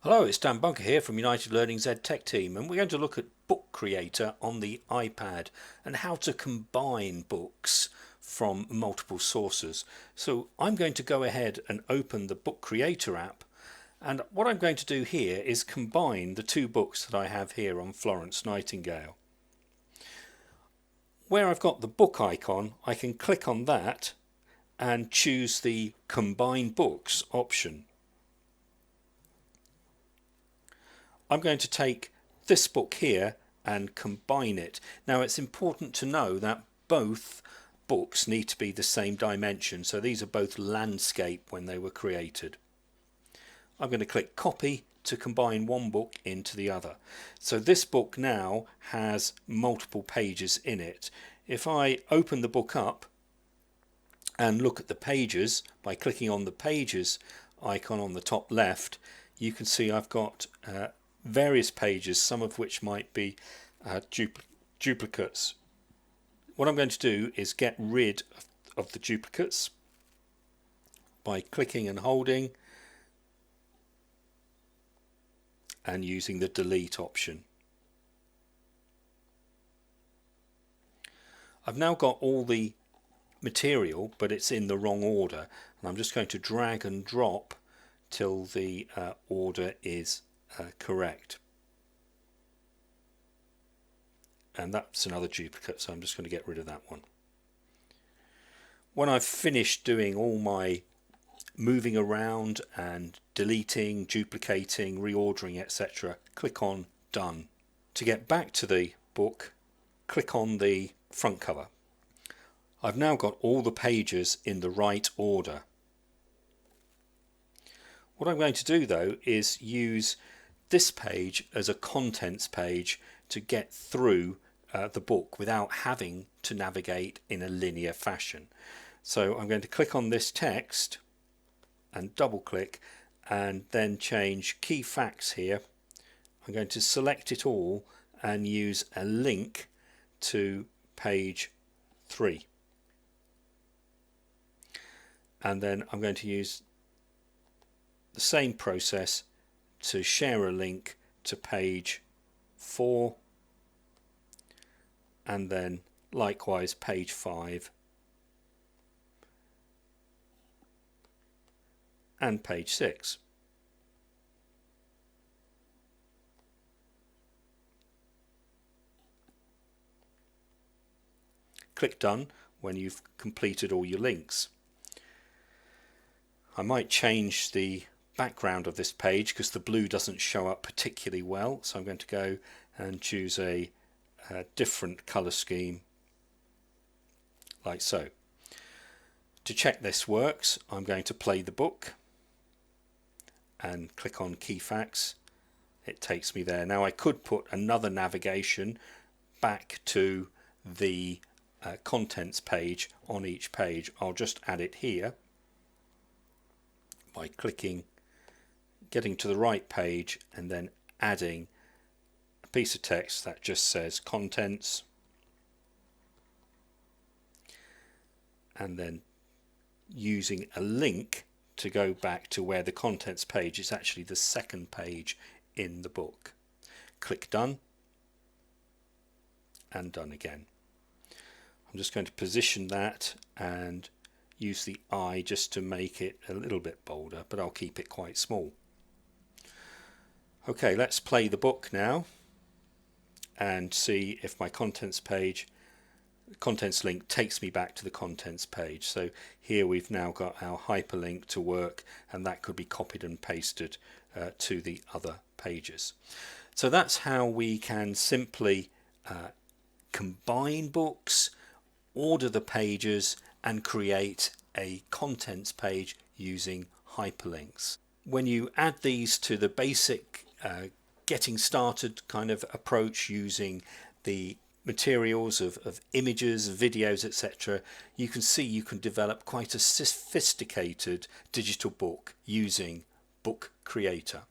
Hello, it's Dan Bunker here from United Learning's EdTech team, and we're going to look at Book Creator on the iPad and how to combine books from multiple sources. So I'm going to go ahead and open the Book Creator app, and what I'm going to do here is combine the two books that I have here on Florence Nightingale. Where I've got the book icon, I can click on that and choose the Combine Books option. I'm going to take this book here and combine it. Now it's important to know that both books need to be the same dimension, so these are both landscape when they were created. I'm going to click copy to combine one book into the other. So this book now has multiple pages in it. If I open the book up and look at the pages by clicking on the pages icon on the top left, you can see I've got various pages, some of which might be duplicates. What I'm going to do is get rid of the duplicates by clicking and holding and using the delete option. I've now got all the material, but it's in the wrong order, and I'm just going to drag and drop till the order is correct. And that's another duplicate, so I'm just going to get rid of that one. When I've finished doing all my moving around and deleting, duplicating, reordering, etc., click on Done. To get back to the book, click on the front cover. I've now got all the pages in the right order. What I'm going to do though is use this page as a contents page to get through the book without having to navigate in a linear fashion. So I'm going to click on this text and double click and then change key facts here. I'm going to select it all and use a link to page 3, and then I'm going to use the same process to share a link to page 4, and then likewise page 5 and page 6. Click Done when you've completed all your links. I might change the background of this page because the blue doesn't show up particularly well, so I'm going to go and choose a different color scheme like so. To check this works, I'm going to play the book and click on key facts. It takes me there. Now I could put another navigation back to the contents page on each page. I'll just add it here by clicking, getting to the right page, and then adding a piece of text that just says contents, and then using a link to go back to where the contents page is actually the second page in the book. Click Done and Done again. I'm just going to position that and use the eye just to make it a little bit bolder, but I'll keep it quite small. Okay, let's play the book now and see if my contents link takes me back to the contents page. So here we've now got our hyperlink to work, and that could be copied and pasted to the other pages. So that's how we can simply combine books, order the pages, and create a contents page using hyperlinks. When you add these to the basic getting started kind of approach using the materials of images, videos, etc., you can see you can develop quite a sophisticated digital book using Book Creator.